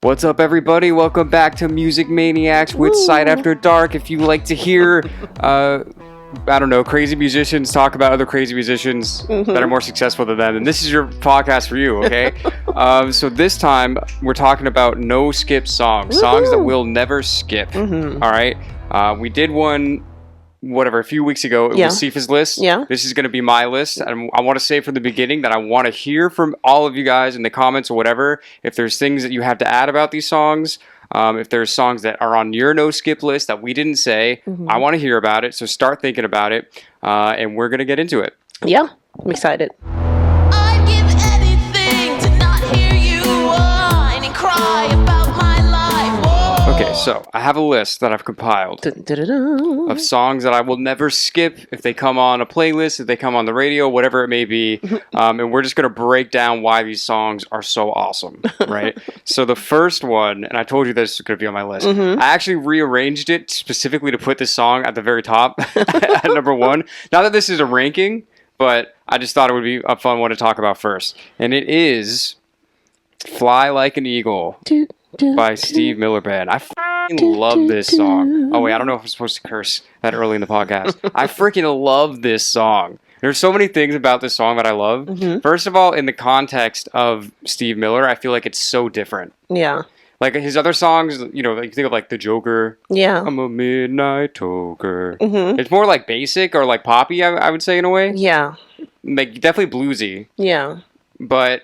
What's up, everybody? Welcome back to Music Maniacs with Sight After Dark. If you like to hear, I don't know, crazy musicians talk about other crazy musicians that are more successful than them, then this is your podcast for you, okay? So this time, we're talking about no-skip songs. Songs that we'll never skip, all right? We did one, a few weeks ago. It was Sifa's list. Yeah. This is going to be my list. And I want to say from the beginning that I want to hear from all of you guys in the comments or whatever. If there's things that you have to add about these songs, if there's songs that are on your no-skip list that we didn't say, I want to hear about it. So start thinking about it, and we're going to get into it. Yeah, I'm excited. I'd give anything to not hear you whine and cry about my life. Whoa. Okay, so I have a list that I've compiled of songs that I will never skip if they come on a playlist, if they come on the radio, whatever it may be. And we're just going to break down why these songs are so awesome, right? So the first one, and I told you this is going to be on my list, I actually rearranged it specifically to put this song at the very top at number one. Not that this is a ranking, but I just thought it would be a fun one to talk about first. And it is Fly Like an Eagle by Steve Miller Band. I f***ing love this song. Oh wait, I don't know if I'm supposed to curse that early in the podcast. I freaking love this song. There's so many things about this song that I love. First of all, in the context of Steve Miller, I feel like it's so different. Yeah. Like his other songs, you know, like you think of like The Joker. Yeah. I'm a midnight toker. It's more like basic or like poppy, I would say, in a way. Yeah. Like definitely bluesy, Yeah. but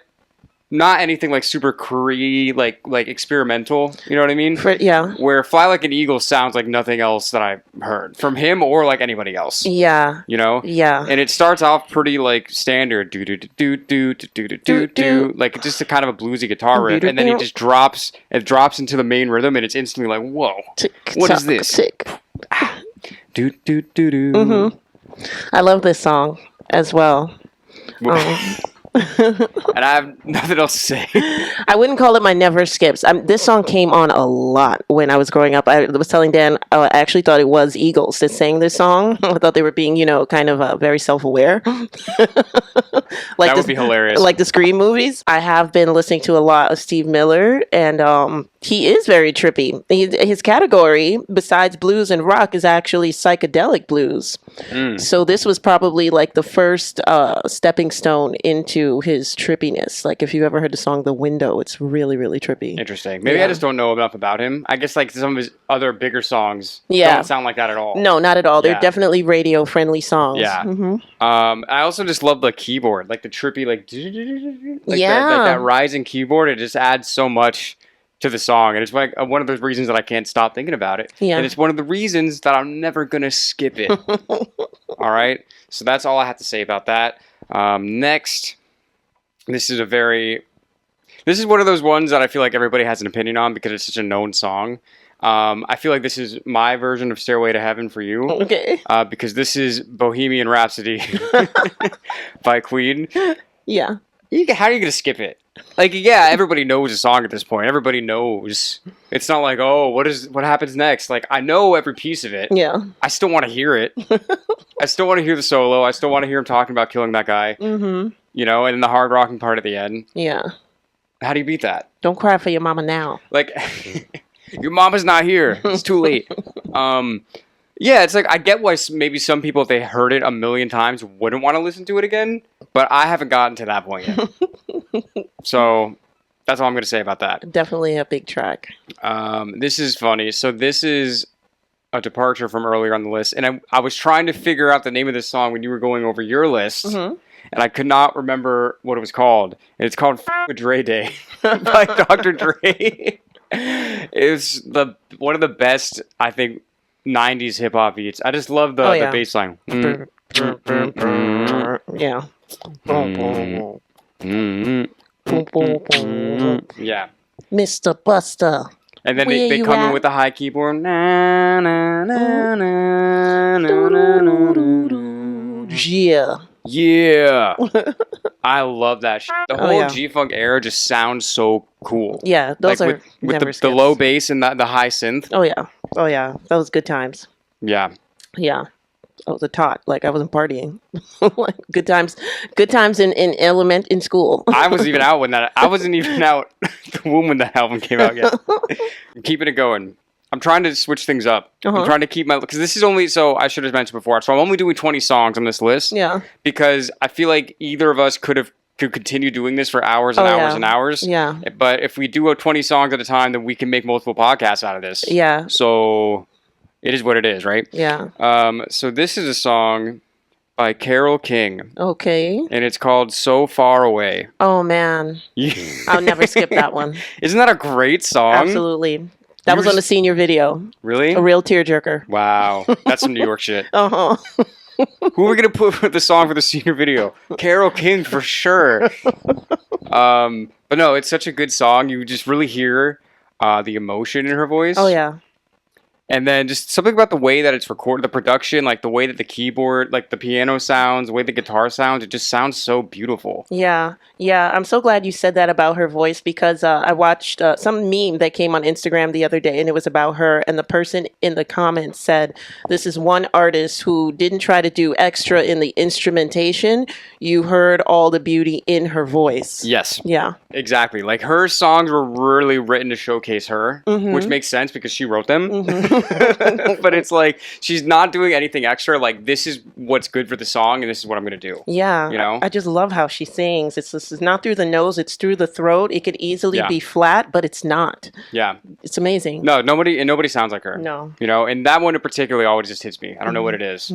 not anything like super Cree, like experimental. You know what I mean? Yeah. Where Fly Like an Eagle sounds like nothing else that I've heard from him or like anybody else. Yeah. You know? Yeah. And it starts off pretty like standard, do do do do do do do do do, like just a kind of a bluesy guitar riff, and then it just drops. It drops into the main rhythm, and it's instantly like, whoa, what is this? Do do do do. I love this song as well. And I have nothing else to say. I wouldn't call it my never skips. This song came on a lot when I was growing up. I was telling Dan, I actually thought it was Eagles that sang this song. I thought they were being, kind of very self-aware. Like that would be hilarious. Like the Scream movies. I have been listening to a lot of Steve Miller, and he is very trippy. His category, besides blues and rock, is actually psychedelic blues. So this was probably like the first stepping stone into his trippiness. Like if you've ever heard the song The Window, it's really, really trippy. Interesting. Maybe I just don't know enough about him. I guess like some of his other bigger songs don't sound like that at all. No, not at all. They're definitely radio friendly songs. Yeah. I also just love the keyboard, like the trippy, like that rising keyboard. It just adds so much to the song, and it's like one of those reasons that I can't stop thinking about it. Yeah. And it's one of the reasons that I'm never gonna skip it. All right. So that's all I have to say about that. Next. This is one of those ones that I feel like everybody has an opinion on because it's such a known song. I feel like this is my version of Stairway to Heaven for you. Okay. Because this is Bohemian Rhapsody by Queen. Yeah. How are you going to skip it? Like, yeah, everybody knows the song at this point. Everybody knows. It's not like, oh, what happens next? Like, I know every piece of it. Yeah. I still want to hear it. I still want to hear the solo. I still want to hear him talking about killing that guy. You know, and then the hard rocking part at the end. Yeah. How do you beat that? Don't cry for your mama now. Like, your mama's not here. It's too late. Yeah, it's like, I get why maybe some people, if they heard it a million times, wouldn't want to listen to it again. But I haven't gotten to that point yet. So, that's all I'm going to say about that. Definitely a big track. This is funny. So, this is a departure from earlier on the list. And I was trying to figure out the name of this song when you were going over your list. And I could not remember what it was called. And it's called F*** with Dre Day by Dr. Dre. It's one of the best, I think, 90s hip-hop beats. I just love the bass line. Yeah. Yeah. Mr. Buster. And then they come in with the high keyboard. Na, na, na, na, na, na, na. Yeah. Yeah. I love that shit. The whole G-Funk era just sounds so cool. Yeah, those like with the low bass and the high synth. Oh yeah. That was good times. Yeah. Yeah. I was a tot. Like I wasn't partying. Like good times in school. I was even out when I wasn't even out the womb when that album came out yet. I'm keeping it going. I'm trying to switch things up. I'm trying to keep because this is only, so I should have mentioned before, so I'm only doing 20 songs on this list. Yeah. Because I feel like either of us could continue doing this for hours and hours and hours. Yeah. But if we do 20 songs at a time, then we can make multiple podcasts out of this. Yeah. So it is what it is, right? Yeah. So this is a song by Carole King. Okay. And it's called So Far Away. Oh man. I'll never skip that one. Isn't that a great song? Absolutely. That was on the senior video. Really? A real tearjerker. Wow. That's some New York shit. Uh-huh. Who are we going to put for the song for the senior video? Carole King for sure. But no, it's such a good song. You just really hear the emotion in her voice. Oh, yeah. And then just something about the way that it's recorded, the production, like the way that the keyboard, like the piano sounds, the way the guitar sounds, it just sounds so beautiful. Yeah. Yeah. I'm so glad you said that about her voice because I watched some meme that came on Instagram the other day and it was about her. And the person in the comments said, this is one artist who didn't try to do extra in the instrumentation. You heard all the beauty in her voice. Yes. Yeah. Exactly. Like her songs were really written to showcase her, which makes sense because she wrote them. But it's like she's not doing anything extra. Like this is what's good for the song, and this is what I'm gonna do. Yeah, you know. I just love how she sings. This is not through the nose; it's through the throat. It could easily be flat, but it's not. Yeah, it's amazing. No, nobody sounds like her. No, you know, and that one in particular always just hits me. I don't know what it is.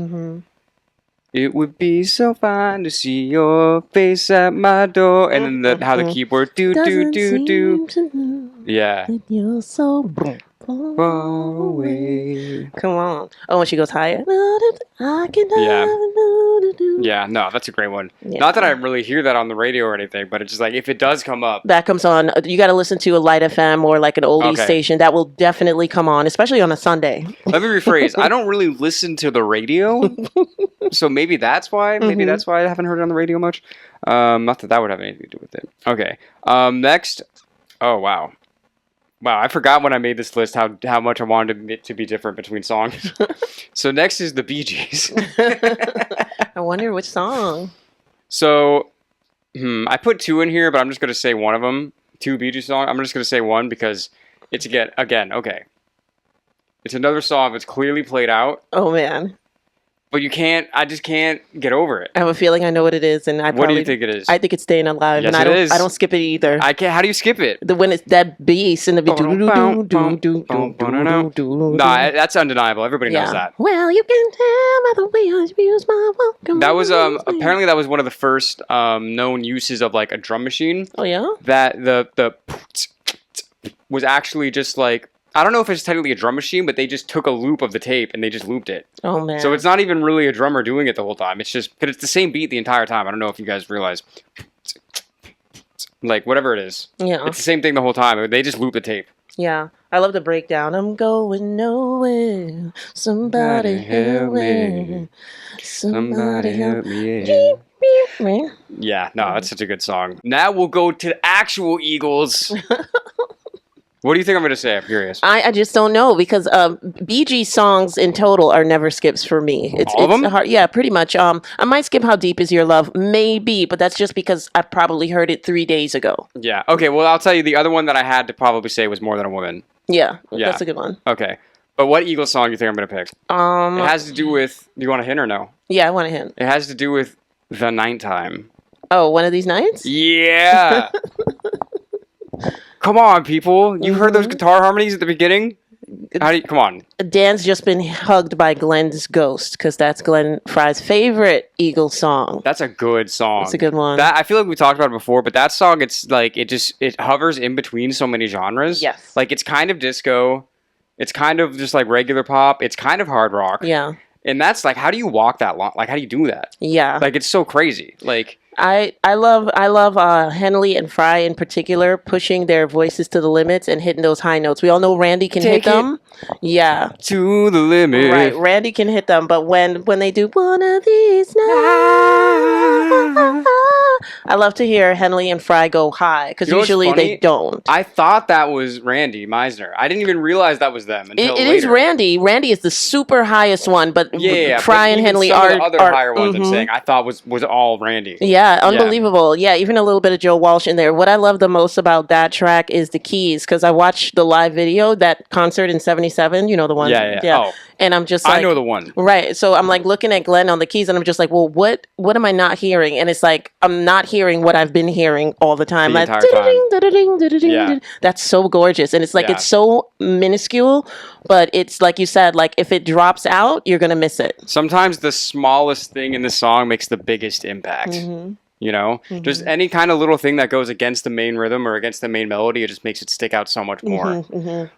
It would be so fine to see your face at my door, and then how the keyboard do. Yeah. You're so far away. Come on. Oh, when she goes higher. Yeah, no, that's a great one. Yeah. Not that I really hear that on the radio or anything, but it's just like if it does come up. That comes on. You got to listen to a Light FM or like an oldie station. That will definitely come on, especially on a Sunday. Let me rephrase. I don't really listen to the radio. So maybe that's why. Maybe that's why I haven't heard it on the radio much. Not that would have anything to do with it. Okay. Next. Oh, wow. Wow, I forgot when I made this list how much I wanted it to be different between songs. So next is the Bee Gees. I wonder which song. So, I put two in here, but I'm just going to say one of them. Two Bee Gees songs. I'm just going to say one because it's again, okay. It's another song that's clearly played out. Oh, man. But I just can't get over it. I have a feeling I know what it is, and what do you think it is? I think it's Staying Alive, yes, and it is. I don't skip it either. I can't. How do you skip it? When it's that bass in the Nah, that's undeniable. Everybody knows that. Well, you can tell by the way I use my welcome. That was apparently that was one of the first known uses of like a drum machine. Oh yeah. That the was actually just like. I don't know if it's technically a drum machine, but they just took a loop of the tape and they just looped it. Oh, man. So it's not even really a drummer doing it the whole time. It's just, but it's the same beat the entire time. I don't know if you guys realize. Like, whatever it is. Yeah. It's the same thing the whole time. They just loop the tape. Yeah. I love the breakdown. I'm going nowhere. Somebody help me. Somebody help me. Yeah, no, that's such a good song. Now we'll go to the actual Eagles. What do you think I'm going to say? I'm curious. I just don't know because Bee Gees songs in total are never skips for me. All of them? Hard, yeah, pretty much. I might skip How Deep Is Your Love, maybe, but that's just because I probably heard it 3 days ago. Yeah. Okay, well, I'll tell you the other one that I had to probably say was More Than a Woman. Yeah, that's a good one. Okay. But what Eagles song do you think I'm going to pick? It has to do with... Do you want a hint or no? Yeah, I want a hint. It has to do with The Nighttime. Oh, One of These Nights? Yeah! Come on, people. You heard those guitar harmonies at the beginning? Come on. Dan's just been hugged by Glenn's ghost because that's Glenn Fry's favorite Eagles song. That's a good song. It's a good one. I feel like we talked about it before, but that song, it's like, it hovers in between so many genres. Yes. Like, it's kind of disco. It's kind of just like regular pop. It's kind of hard rock. Yeah. And that's like, how do you walk that long? Like, how do you do that? Yeah. Like, it's so crazy. Like... I love Henley and Fry in particular pushing their voices to the limits and hitting those high notes. We all know Randy can hit them. Yeah. To the limit. Right. Randy can hit them, but when they do One of These Nights, I love to hear Henley and Fry go high because You know what's usually funny? they don't. I thought that was Randy Meisner. I didn't even realize that was them until It later. is Randy. Randy is the super highest one, but Yeah. Fry but and even Henley some are of the other are, higher ones. I'm mhm. saying I thought was all Randy. Yeah, unbelievable. Yeah, even a little bit of Joe Walsh in there. What I love the most about that track is the keys because I watched the live video, that concert in '77. You know the one. Yeah. Oh, And I'm just like, I know the one. right. So I'm like looking at Glenn on the keys, and I'm just like, well, what am I not hearing? And it's like I'm not hearing what I've been hearing all the time. The Like, entire time. da-da-ding, da-da-ding, Yeah. da-da-ding. That's so gorgeous, and it's like Yeah. it's so minuscule, but it's like you said, like if it drops out, you're gonna miss it. Sometimes the smallest thing in the song makes the biggest impact. You know, just any kind of little thing that goes against the main rhythm or against the main melody, it just makes it stick out so much more.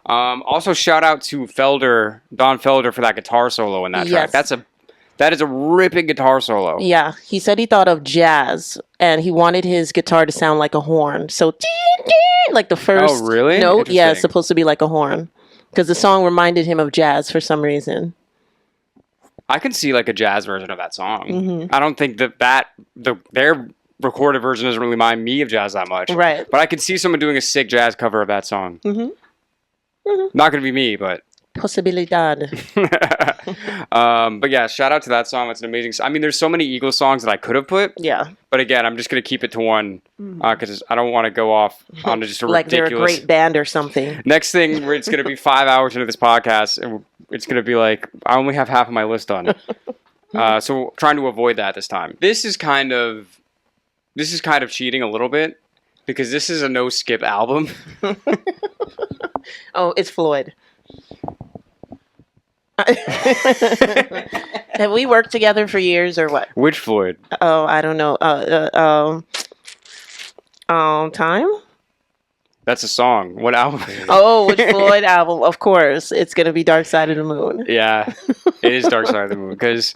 Also, shout out to Don Felder, for that guitar solo in that track. Yes. That is a ripping guitar solo. Yeah, he said he thought of jazz and he wanted his guitar to sound like a horn. So, like the first Oh, really? note, yeah, it's Interesting. supposed to be like a horn because the song reminded him of jazz for some reason. I can see like a jazz version of that song. I don't think their recorded version doesn't really remind me of jazz that much. Right. But I could see someone doing a sick jazz cover of that song. Not gonna be me, but. Possibilidad. But yeah, shout out to that song. It's an amazing. I mean, there's so many Eagles songs that I could have put. Yeah. But again, I'm just gonna keep it to one because I don't want to go off on just a Like they're a ridiculous. great band or something. Next thing, it's gonna be 5 hours into this podcast, and it's gonna be like I only have half of my list done. So trying to avoid that this time. This is kind of cheating a little bit because this is a no skip album. Oh, it's Floyd. Have we worked together for years or what? Which Floyd? Oh, I don't know. Time? That's a song. What album? Oh, which Floyd album? Of course, it's gonna be Dark Side of the Moon. Yeah, it is Dark Side of the Moon because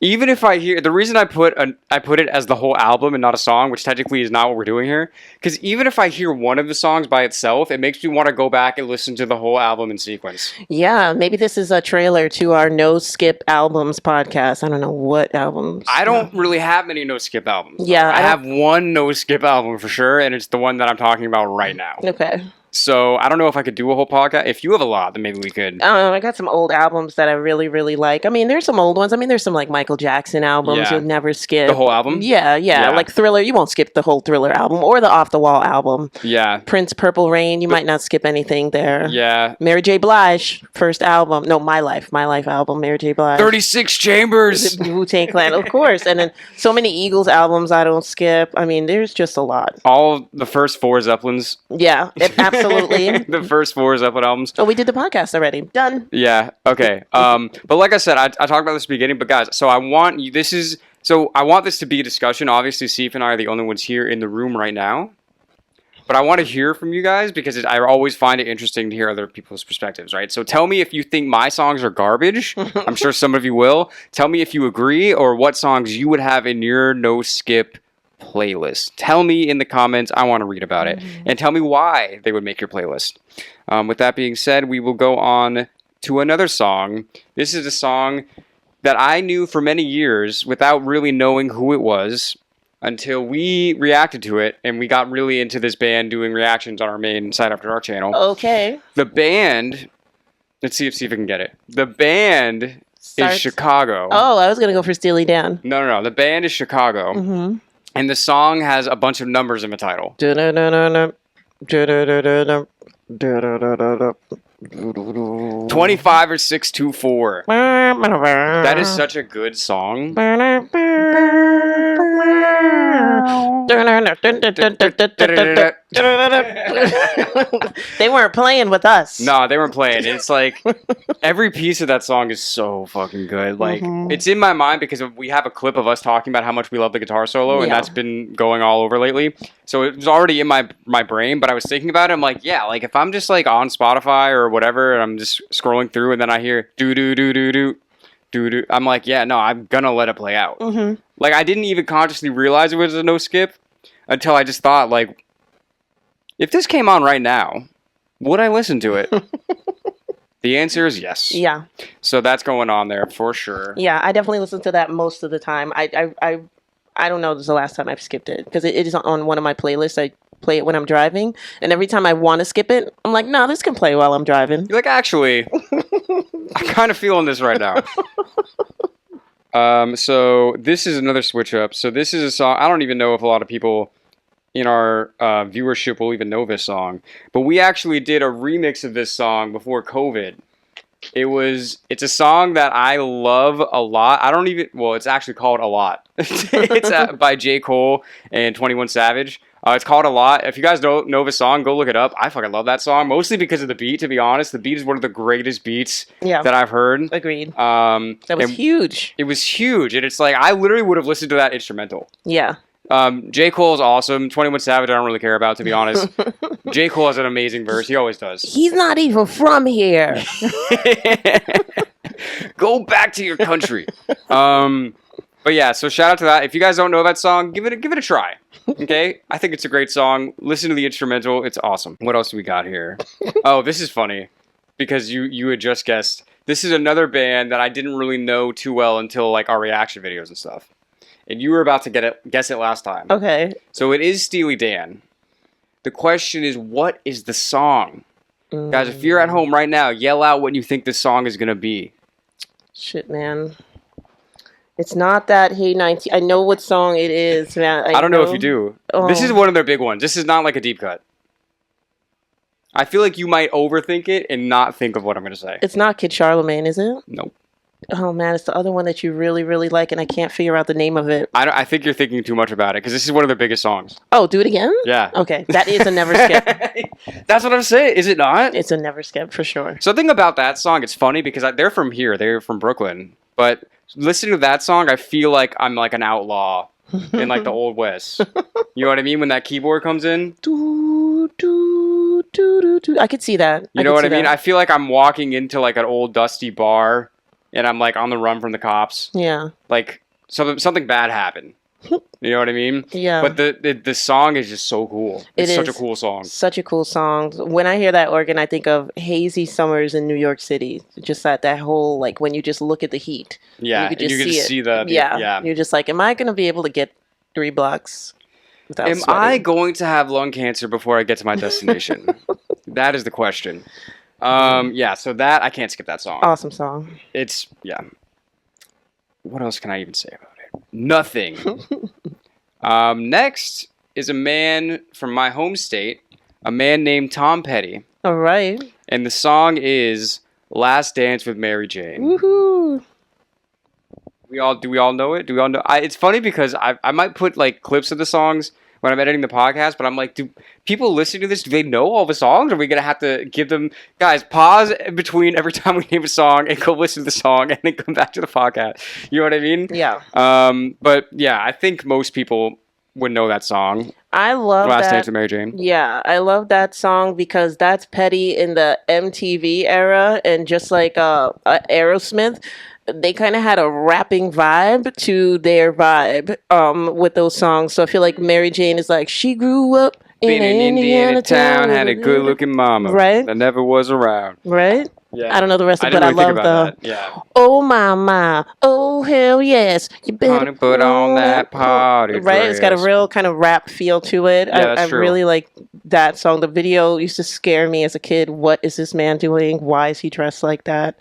even if I hear the reason I put it as the whole album and not a song, which technically is not what we're doing here, because even if I hear one of the songs by itself, it makes me want to go back and listen to the whole album in sequence. Yeah, maybe this is a trailer to our No Skip Albums podcast. I don't know what albums. I don't really have many no skip albums. Yeah, I I have one no skip album for sure, and it's the one that I'm talking about right now. Okay. So I don't know if I could do a whole podcast. If you have a lot, then maybe we could. I got some old albums that I really, really like. I mean, there's some old ones. I mean, there's some like Michael Jackson albums Yeah. you'll never skip. The whole album? Yeah. Yeah. Like Thriller, you won't skip the whole Thriller album or the Off the Wall album. Yeah, Prince, Purple Rain, you might not skip anything there. yeah. Mary J. Blige, first album. No, My Life album. Mary J. Blige. 36 Chambers. Wu-Tang Clan, of course. And then so many Eagles albums I don't skip. I mean, there's just a lot. All the first four Zeppelins. Yeah, absolutely. The first four Zeppelin albums. Oh, we did the podcast already. Done. Yeah. Okay. But like I said, I talked about this at the beginning. But guys, so I want you. I want this to be a discussion. Obviously, Sifa and I are the only ones here in the room right now. But I want to hear from you guys because I always find it interesting to hear other people's perspectives, right? So tell me if you think my songs are garbage. I'm sure some of you will. Tell me if you agree or what songs you would have in your no skip playlist. Tell me in the comments. I want to read about it. And tell me why they would make your playlist. With that being said, we will go on to another song. This is a song that I knew for many years without really knowing who it was until we reacted to it and we got really into this band doing reactions on our main Side After Dark channel. Okay. The band, let's see if I can get it. The band is Chicago. Oh, I was going to go for Steely Dan. No. The band is Chicago. Mm-hmm. And the song has a bunch of numbers in the title. 25 or 624. That is such a good song. They weren't playing with us. No, they weren't playing. It's like every piece of that song is so fucking good. Like it's in my mind because we have a clip of us talking about how much we love the guitar solo, and Yeah. that's been going all over lately. So it was already in my brain, but I was thinking about it. I'm like, yeah, like if I'm just like on Spotify or whatever, and I'm just scrolling through, and then I hear do do do do do do do, I'm like, yeah, no, I'm gonna let it play out. Mm-hmm. Like I didn't even consciously realize it was a no skip until I just thought like, if this came on right now, would I listen to it? The answer is yes. Yeah. So that's going on there for sure. Yeah, I definitely listen to that most of the time. I I don't know. This is the last time I've skipped it because it is on one of my playlists. I play it when I'm driving, and every time I want to skip it, I'm like, no, this can play while I'm driving. You're like, actually, I'm kind of feeling this right now. So this is another switch up. So this is a song. I don't even know if a lot of people in our viewership will even know this song, but we actually did a remix of this song before COVID. It's a song that I love a lot. It's actually called A Lot. It's by J. Cole and 21 Savage. It's called A Lot. If you guys don't know the song, go look it up. I fucking love that song, mostly because of the beat, to be honest. The beat is one of the greatest beats that I've heard. Agreed. That was huge. It was huge. And it's like, I literally would have listened to that instrumental. Yeah. J. Cole's awesome. 21 Savage, I don't really care about, to be honest. J. Cole has an amazing verse. He always does. He's not even from here. Go back to your country. But yeah, so shout out to that. If you guys don't know that song, give it a try. Okay? I think it's a great song. Listen to the instrumental. It's awesome. What else do we got here? Oh, this is funny because you had just guessed. This is another band that I didn't really know too well until like our reaction videos and stuff. And you were about to guess it last time. Okay. So it is Steely Dan. The question is, what is the song? Guys, if you're at home right now, yell out what you think this song is going to be. Shit, man. It's not that Hey 19. I know what song it is, man. I don't know if you do. Oh. This is one of their big ones. This is not like a deep cut. I feel like you might overthink it and not think of what I'm going to say. It's not Kid Charlemagne, is it? Nope. Oh, man, it's the other one that you really, really like, and I can't figure out the name of it. I think you're thinking too much about it, because this is one of their biggest songs. Oh, do it again? Yeah. Okay, that is a never skip. That's what I'm saying. Is it not? It's a never skip, for sure. Something about that song, it's funny, because they're from here. They're from Brooklyn. But listening to that song, I feel like I'm like an outlaw in like the Old West. You know what I mean? When that keyboard comes in. I could see that. You know what I mean? I feel like I'm walking into like an old dusty bar. And I'm like on the run from the cops. Yeah. Like something bad happened. You know what I mean? Yeah. But the song is just so cool. It's such a cool song. Such a cool song. When I hear that organ, I think of hazy summers in New York City. Just that whole, like, when you just look at the heat. Yeah. You could just see the yeah. You're just like, am I going to be able to get 3 blocks without Am sweating? I going to have lung cancer before I get to my destination? That is the question. Yeah, so that, I can't skip that song. Awesome song. It's, yeah. What else can I even say about it? Nothing. Next is a man from my home state, a man named Tom Petty. All right. And the song is Last Dance with Mary Jane. Woohoo. Do we all know it? Do we all know? It's funny because I might put like clips of the songs when I'm editing the podcast, but I'm like, do people listening to this, do they know all the songs? Or are we going to have to give them, guys, pause between every time we name a song and go listen to the song and then come back to the podcast? You know what I mean? Yeah. But yeah, I think most people would know that song. I love Last Dance with Mary Jane. Yeah, I love that song because that's Petty in the MTV era, and just like Aerosmith, they kind of had a rapping vibe to their vibe with those songs. So I feel like Mary Jane is like, she grew up in an Indiana town, had a good-looking mama, right? That never was around, right? Yeah. I don't know the rest of it, but I love the yeah. Oh my, oh hell yes, you better put on that party right. dress. It's got a real kind of rap feel to it. Yeah, I true. really like that song. The video used to scare me as a kid. What is this man doing? Why is he dressed like that?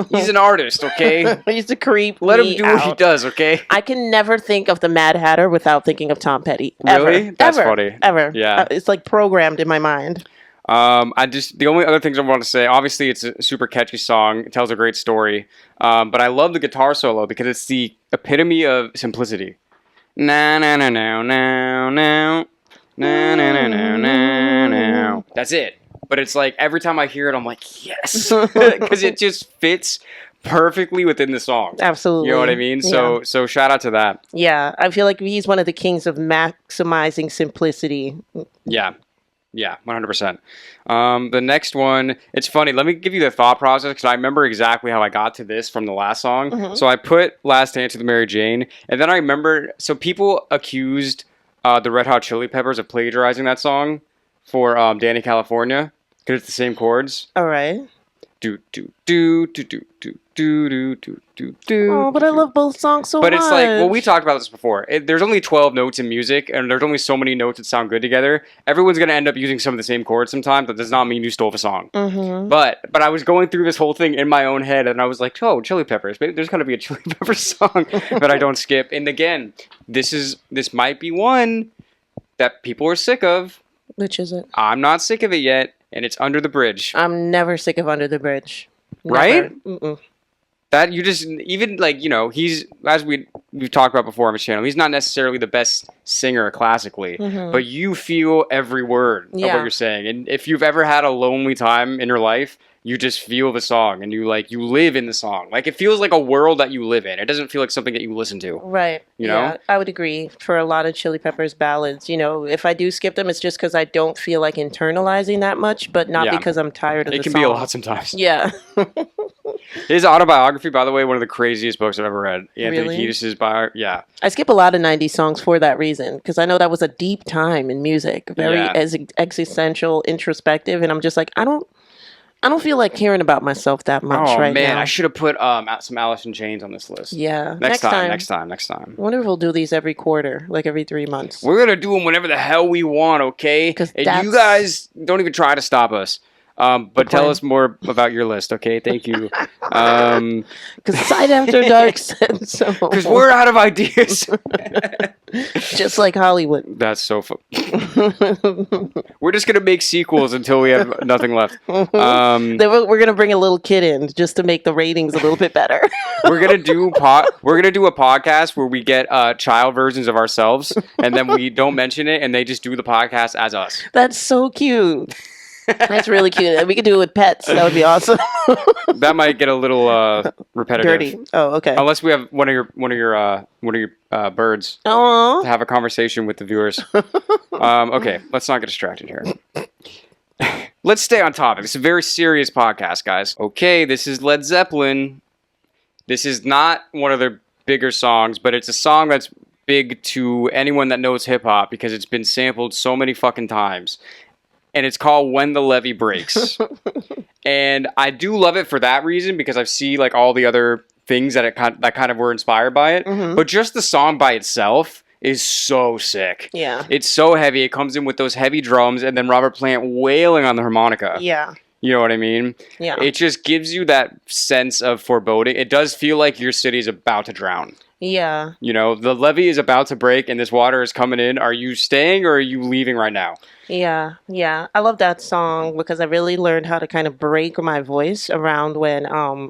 He's an artist, okay? He's a creep. Let him do what he does, okay? I can never think of the Mad Hatter without thinking of Tom Petty. Really? Ever. That's ever. funny. Ever. Yeah. It's like programmed in my mind. The only other things I want to say, obviously it's a super catchy song. It tells a great story. But I love the guitar solo because it's the epitome of simplicity. Na na na na na na na na na na na na. That's it. But it's like every time I hear it, I'm like, yes, because it just fits perfectly within the song. Absolutely. You know what I mean? So shout out to that. Yeah, I feel like he's one of the kings of maximizing simplicity. Yeah. Yeah, 100%. The next one, it's funny. Let me give you the thought process because I remember exactly how I got to this from the last song. Mm-hmm. So I put Last Dance with Mary Jane, and then I remember, so people accused the Red Hot Chili Peppers of plagiarizing that song for Danny California because it's the same chords. All right. do do do do do do do do do do. Oh, but I love both songs so much. But it's like, well, we talked about this before. There's only 12 notes in music, and there's only so many notes that sound good together. Everyone's going to end up using some of the same chords sometimes. That does not mean you stole the song. Mm-hmm. But I was going through this whole thing in my own head, and I was like, oh, Chili Peppers. Maybe there's got to be a Chili Peppers song that I don't skip. And again, this might be one that people are sick of. Which is it? I'm not sick of it yet, and it's Under the Bridge. I'm never sick of Under the Bridge. Never. Right? Mm-mm. That you just, even like, you know, he's, as we've talked about before on his channel, he's not necessarily the best singer classically, but you feel every word of what you're saying. And if you've ever had a lonely time in your life, you just feel the song and you live in the song. Like, it feels like a world that you live in. It doesn't feel like something that you listen to. Right. You know? Yeah, I would agree. For a lot of Chili Peppers ballads, you know, if I do skip them, it's just because I don't feel like internalizing that much, but not because I'm tired of the song. It can be a lot sometimes. Yeah. His autobiography, by the way, one of the craziest books I've ever read. Anthony Really? Kiedis' biography. Yeah. I skip a lot of 90s songs for that reason, because I know that was a deep time in music, very existential, introspective, and I'm just like, I don't feel like caring about myself that much right now. Oh man, I should have put some Alice in Chains on this list. Yeah. Next time. I wonder if we'll do these every quarter, like every 3 months. We're going to do them whenever the hell we want, okay? And you guys don't even try to stop us. But tell us more about your list, okay? Thank you. Because Side After Dark said so. Because we're out of ideas. Just like Hollywood. That's so fun. We're just going to make sequels until we have nothing left. Then we're going to bring a little kid in just to make the ratings a little bit better. We're going to do a podcast where we get child versions of ourselves, and then we don't mention it, and they just do the podcast as us. That's so cute. That's really cute. We could do it with pets. That would be awesome. That might get a little repetitive. Dirty. Oh, okay. Unless we have one of your birds Aww. to have a conversation with the viewers. Okay, let's not get distracted here. Let's stay on topic. It's a very serious podcast, guys. Okay, this is Led Zeppelin. This is not one of their bigger songs, but it's a song that's big to anyone that knows hip hop because it's been sampled so many fucking times. And it's called When the Levee Breaks. And I do love it for that reason because I see like all the other things that kind of were inspired by it. But just the song by itself is so sick. Yeah. It's so heavy. It comes in with those heavy drums and then Robert Plant wailing on the harmonica. Yeah. You know what I mean? Yeah. It just gives you that sense of foreboding. It does feel like your city is about to drown. Yeah. You know, the levee is about to break and this water is coming in. Are you staying or are you leaving right now? Yeah, yeah. I love that song because I really learned how to kind of break my voice around when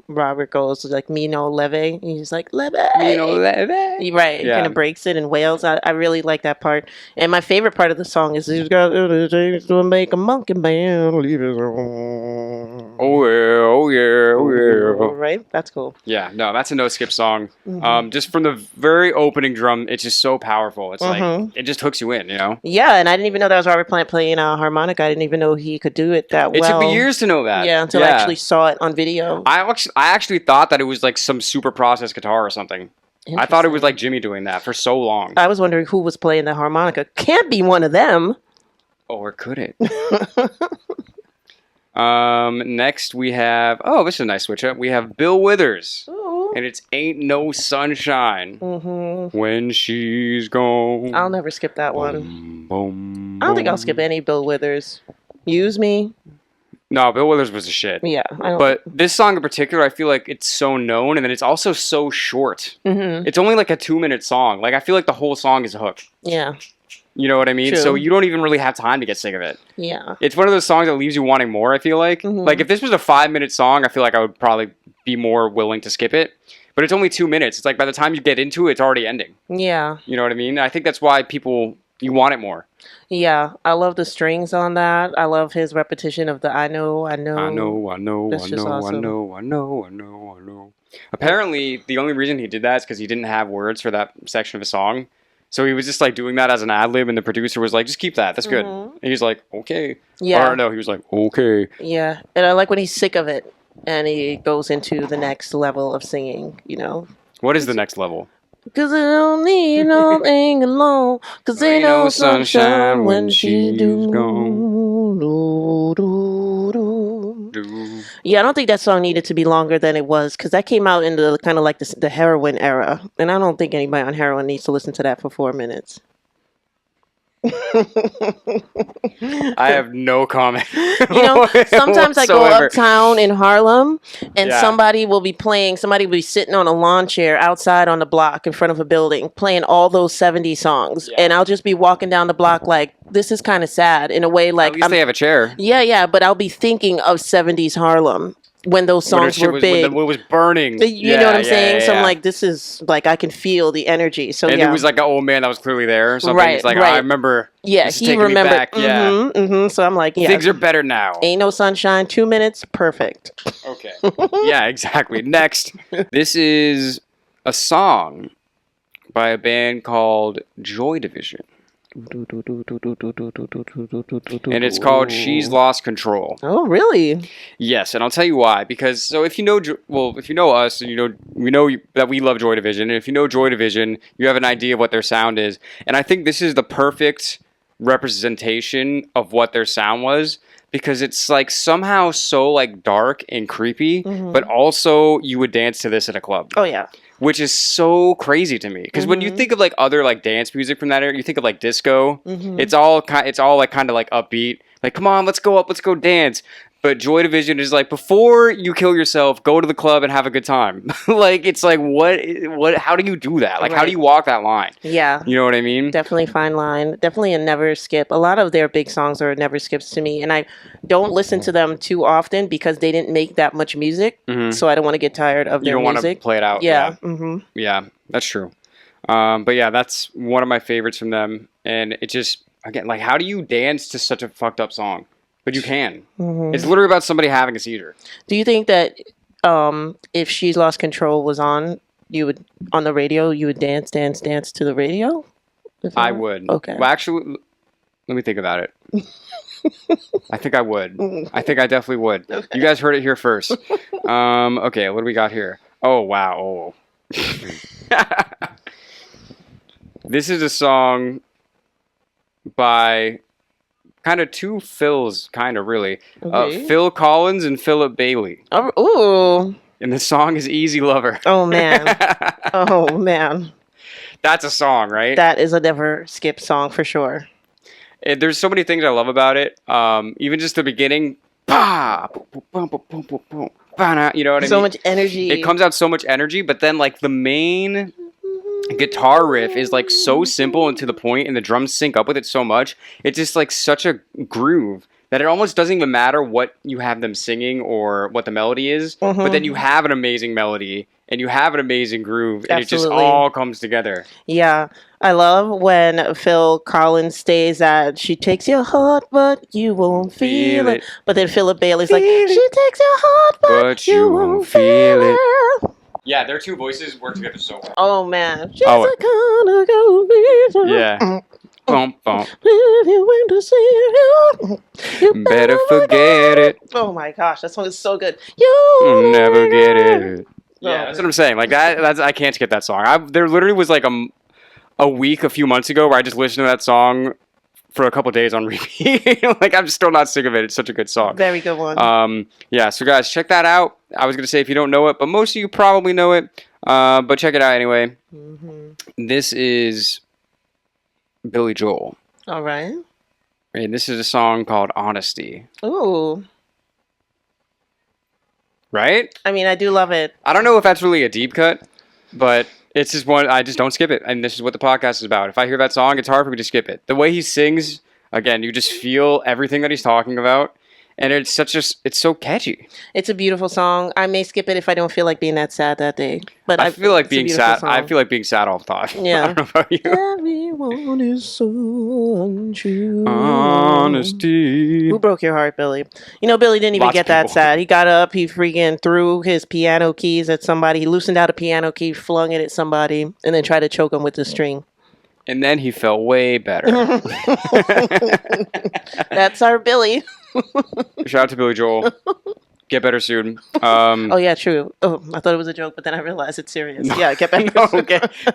Robert goes like "Me no leve." He's like "leve." Me no leve. Right, he kind of breaks it in wails. I really like that part. And my favorite part of the song is "He's got to make a monkey man leave his own." Oh yeah, oh yeah, oh yeah. Right, that's cool. Yeah, no, that's a no skip song. Just from the very opening drum, it's just so powerful. It's like it just hooks you in, you know. Yeah, and I didn't even know that was Robert Plant playing a harmonica. I didn't even know he could do it that well. It took me years to know that. Yeah, until I actually saw it on video. I actually thought that it was like some super processed guitar or something. I thought it was like Jimmy doing that for so long. I was wondering who was playing the harmonica. Can't be one of them. Or could it? Next we have... Oh, this is a nice switch up. We have Bill Withers. Ooh. And it's Ain't No Sunshine When She's Gone. I'll never skip that one. Boom, I don't think I'll skip any Bill Withers. Use Me. No, Bill Withers was a shit. Yeah. But this song in particular, I feel like it's so known, and then it's also so short. It's only like a 2-minute song. Like, I feel like the whole song is a hook. Yeah. You know what I mean? True. So you don't even really have time to get sick of it. Yeah. It's one of those songs that leaves you wanting more, I feel like. Like, if this was a 5-minute song, I feel like I would probably be more willing to skip it. But it's only 2 minutes. It's like by the time you get into it, it's already ending. Yeah. You know what I mean? I think that's why you want it more. Yeah. I love the strings on that. I love his repetition of the I know. That's just awesome. I know. Apparently, the only reason he did that is because he didn't have words for that section of a song. So he was just like doing that as an ad-lib, and the producer was like, just keep that. That's good. And he's like, okay. Yeah. Or no, he was like, okay. Yeah. And I like when he's sick of it and he goes into the next level of singing, you know. What is the next level? Cause I don't need nothing alone. Cause ain't no sunshine when she's gone. Yeah, I don't think that song needed to be longer than it was because that came out in the kind of like the heroin era, and I don't think anybody on heroin needs to listen to that for 4 minutes. I have no comment. Sometimes I go whatsoever. uptown in Harlem and Yeah. somebody will be sitting on a lawn chair outside on the block in front of a building playing all those 70s songs. Yeah. And I'll just be walking down the block like, this is kind of sad in a way. Like, At least they have a chair. yeah, but I'll be thinking of 70s Harlem when those songs were big. When it was burning. You know what I'm saying? So I'm yeah. like, this is like, I can feel the energy. So And yeah. it was like an old man that was clearly there or something. Right, It's like, right. I remember. Yeah, this is he taking me remembered. back. Yeah. So I'm like, yeah. Things are better now. Ain't no sunshine, 2 minutes, perfect. Okay. Yeah, exactly. Next, this is a song by a band called Joy Division. And it's called She's Lost Control. Oh, really? Yes, and I'll tell you why. Because so if you know us, and we know that we love Joy Division, and if you know Joy Division, you have an idea of what their sound is. And I think this is the perfect representation of what their sound was, because it's like somehow so like dark and creepy, but also you would dance to this at a club. Oh, yeah. Which is so crazy to me, because when you think of like other like dance music from that era, you think of like disco. It's all like kind of like upbeat, like come on, let's go up, let's go dance. But Joy Division is like, before you kill yourself, go to the club and have a good time. Like it's like what? How do you do that? Like how do you walk that line? Yeah. You know what I mean? Definitely fine line. Definitely a never skip. A lot of their big songs are never skips to me, and I don't listen to them too often because they didn't make that much music, so I don't want to get tired of You their don't want to music. play it out. Yeah. Yeah, that's true. But yeah, that's one of my favorites from them. And it just, again, like, how do you dance to such a fucked up song? But you can. It's literally about somebody having a seizure. Do you think that if She's Lost Control was on, you would on the radio, you would dance to the radio? I would. Okay. Well, actually, let me think about it. I think I would. I think I definitely would. Okay. You guys heard it here first. Okay, what do we got here? Oh, wow. This is a song by kind of two Phils, kind of really. Okay. Phil Collins and Philip Bailey. Oh, ooh. And the song is Easy Lover. Oh, man. Oh, man. That's a song, right? That is a never skip song for sure. There's so many things I love about it. Even just the beginning. Bah, boom, boom, boom, boom, boom, boom, bah, you know what I mean? So much energy. It comes out so much energy, but then like the main guitar riff is like so simple and to the point, and the drums sync up with it so much. It's just like such a groove that it almost doesn't even matter what you have them singing or what the melody is, but then you have an amazing melody and you have an amazing groove, and Absolutely. it just all comes together. Yeah. I love when Phil Collins stays at, she takes your heart, but you won't feel it. But then Philip Bailey's like, she takes your heart, but you won't feel it. Yeah, their two voices work together so well. Oh, man. She's Oh. a kind of girl, bitch. Yeah. Bump, bump. If you went to see you, you Better forget it. Oh my gosh, that song is so good. You Never get it. Oh. Yeah, that's what I'm saying. Like that's I can't skip that song. There literally was like a week a few months ago where I just listened to that song for a couple days on repeat. Like I'm still not sick of it. It's such a good song. Very good one. Yeah, so guys, check that out. I was gonna say if you don't know it, but most of you probably know it. But check it out anyway. This is Billy Joel. All right. And this is a song called Honesty. Ooh. Right? I mean, I do love it. I don't know if that's really a deep cut, but it's just one, I just don't skip it. And this is what the podcast is about. If I hear that song, it's hard for me to skip it. The way he sings, again, you just feel everything that he's talking about. And it's so catchy. It's a beautiful song. I may skip it if I don't feel like being that sad that day. But I feel like it's a being beautiful sad. song. I feel like being sad all the time. Yeah. I don't know about you. Everyone is so untrue. Honesty. Who broke your heart, Billy? You know, Billy didn't even Lots get of that people. sad. He got up, he freaking threw his piano keys at somebody. He loosened out a piano key, flung it at somebody, and then tried to choke him with the string. And then he felt way better. That's our Billy. Shout out to Billy Joel. Get better soon. Oh, yeah, true. Oh, I thought it was a joke, but then I realized it's serious. Yeah, get back. No,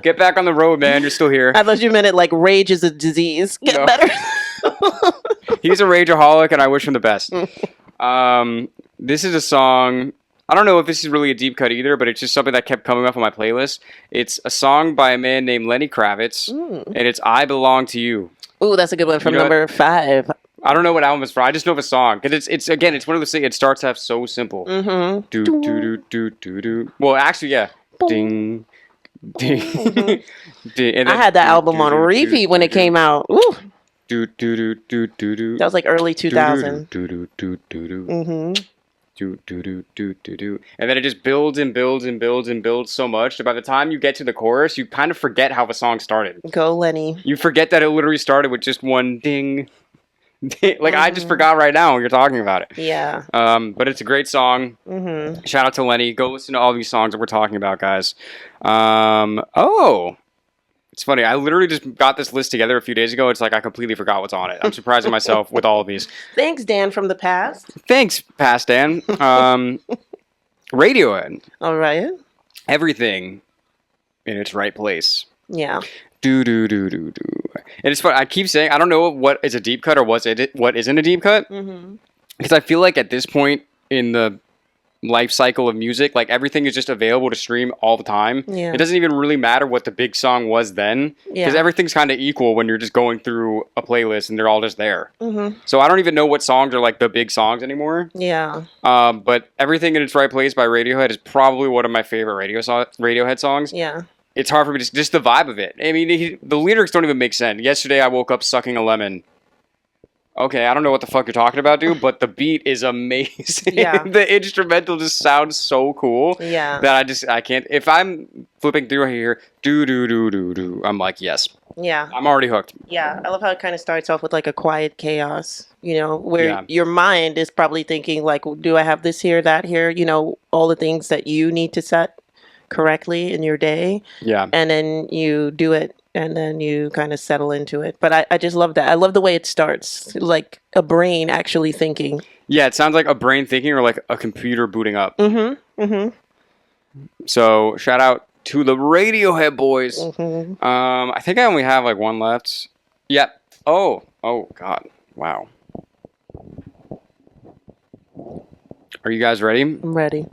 get back on the road, man. You're still here. I thought you meant it like rage is a disease. Get No. better. He's a rageaholic, and I wish him the best. This is a song. I don't know if this is really a deep cut either, but it's just something that kept coming up on my playlist. It's a song by a man named Lenny Kravitz, and it's "I Belong to You." Ooh, that's a good one from You know number 5. I don't know what album it's from. I just know the song because it's one of those things. It starts off so simple. Mm-hmm. Do do do do do do. Well, actually, yeah. Ding, ding, ding. And I then had that do, album do, on do, repeat do, when do, it came out. Ooh, Do do do do do do. that was like early 2000. Do do do do do. Mm-hmm. Do do do do do do. And then it just builds and builds and builds and builds so much that by the time you get to the chorus, you kind of forget how the song started. Go, Lenny. You forget that it literally started with just one ding. Like I just forgot right now when you're talking about it. Yeah. But it's a great song. Mm-hmm. Shout out to Lenny. Go listen to all these songs that we're talking about, guys. Oh, it's funny. I literally just got this list together a few days ago. It's like I completely forgot what's on it. I'm surprising myself with all of these. Thanks, Dan from the past. Thanks, past Dan. Radiohead. All right. Everything in its right place. Yeah. Do do do do do. And it's funny. I keep saying I don't know what is a deep cut or what isn't a deep cut. Mm-hmm. Because I feel like at this point in the life cycle of music, like everything is just available to stream all the time. Yeah. It doesn't even really matter what the big song was then, because Yeah. everything's kind of equal when you're just going through a playlist and they're all just there. Mm-hmm. So I don't even know what songs are like the big songs anymore. Yeah. But Everything in Its Right Place by Radiohead is probably one of my favorite Radiohead songs. Yeah. It's hard for me to just the vibe of it. I mean, the lyrics don't even make sense. Yesterday I woke up sucking a lemon. Okay, I don't know what the fuck you're talking about, dude, but the beat is amazing. Yeah. The instrumental just sounds so cool. Yeah. That I can't. If I'm flipping through here, do do do do do, I'm like, yes, Yeah. I'm already hooked. Yeah. I love how it kind of starts off with like a quiet chaos, where Yeah. your mind is probably thinking like, do I have this here, that here, all the things that you need to set correctly in your day. Yeah, And then you do it and then you kind of settle into it. But I just love that. I love the way it starts, like a brain actually thinking. yeah. It sounds like a brain thinking or like a computer booting up. Mm-hmm. Mm-hmm. So shout out to the Radiohead boys. Mm-hmm. I think I only have like one left. Yep. Oh God. Wow. Are you guys ready I'm ready.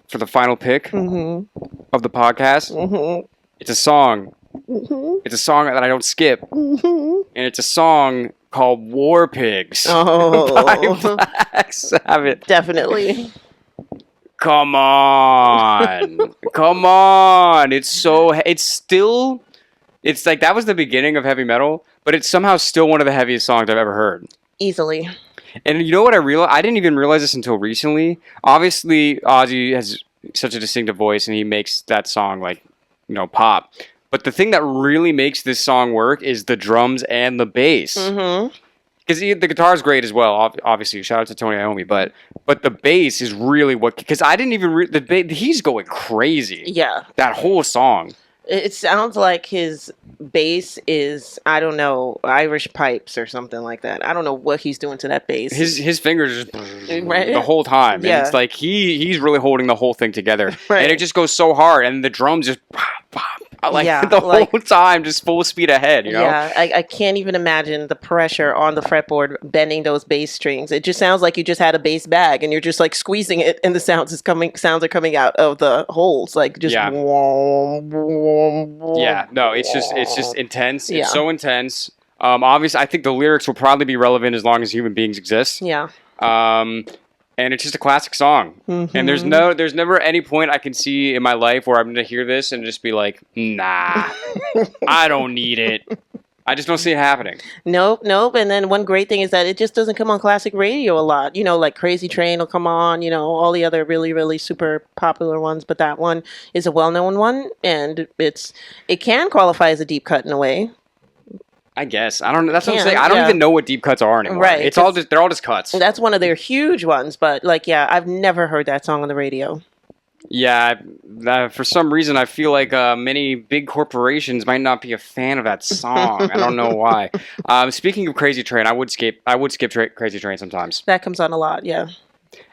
for the final pick Mm-hmm. of the podcast? Mm-hmm. It's a song. Mm-hmm. It's a song that I don't skip, Mm-hmm. and it's a song called "War Pigs" Oh. by Black Sabbath. Definitely. Come on, come on! It's like that was the beginning of heavy metal, but it's somehow still one of the heaviest songs I've ever heard. Easily. And you know what I realized? I didn't even realize this until recently. Obviously, Ozzy has such a distinctive voice, and he makes that song pop. But the thing that really makes this song work is the drums and the bass. Mm-hmm. Because the guitar is great as well. Obviously, shout out to Tony Iommi. But the bass is really what. Because I didn't even he's going crazy. Yeah. That whole song. It sounds like his bass is, I don't know, Irish pipes or something like that. I don't know what he's doing to that bass. His fingers just Right. the whole time. Yeah. And it's like he's really holding the whole thing together. Right. And it just goes so hard. And the drums just pop, pop, like Yeah, the like- whole time, just full speed ahead, you know? Yeah, I can't even imagine the pressure on the fretboard bending those bass strings. It just sounds like you just had a bass bag and you're just like squeezing it, and the sounds are coming out of the holes, like just. Yeah. Yeah, no, it's just intense. Yeah. It's so intense. Obviously, I think the lyrics will probably be relevant as long as human beings exist. Yeah. And it's just a classic song. Mhm. And there's never any point I can see in my life where I'm going to hear this and just be like, nah, I don't need it. I just don't see it happening. Nope. And then one great thing is that it just doesn't come on classic radio a lot. Like Crazy Train will come on, all the other really, really super popular ones. But that one is a well-known one, and it can qualify as a deep cut in a way. I guess. I don't know. That's what I'm Yeah, saying. I don't yeah. even know what deep cuts are anymore. Right, It's all they're all just cuts. That's one of their huge ones. But I've never heard that song on the radio. Yeah, for some reason, I feel like many big corporations might not be a fan of that song. I don't know why. Speaking of Crazy Train, I would skip Crazy Train sometimes. That comes on a lot, yeah.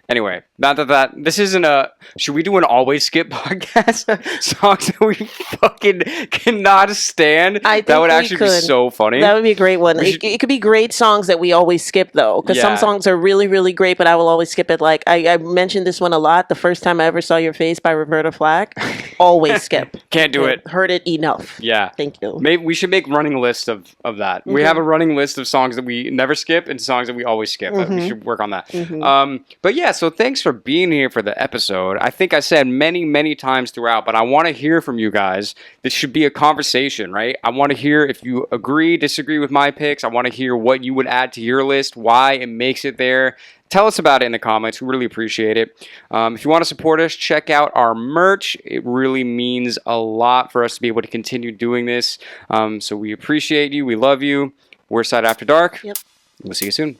Anyway, not that this isn't a. Should we do an always skip podcast? Songs that we fucking cannot stand. I think that would we actually be could. so funny. That would be a great one. We should- It could be great songs that we always skip though, because some Yeah. songs are really, really great, but I will always skip it. Like I mentioned this one a lot. The first time I ever saw your face by Roberta Flack, always skip. Can't do it. Heard it enough. Yeah. Thank you. Maybe we should make running lists of that. We have a running list of songs that we never skip and songs that we always skip. We should work on that. But yeah, so thanks for being here for the episode. I think I said many times throughout, but I want to hear from you guys. This should be a conversation, right? I want to hear if you agree, disagree with my picks. I want to hear what you would add to your list, why it makes it there. Tell us about it in the comments. We really appreciate it. If you want to support us, check out our merch. It really means a lot for us to be able to continue doing this. So we appreciate you. We love you. We're Side After Dark. Yep. We'll see you soon.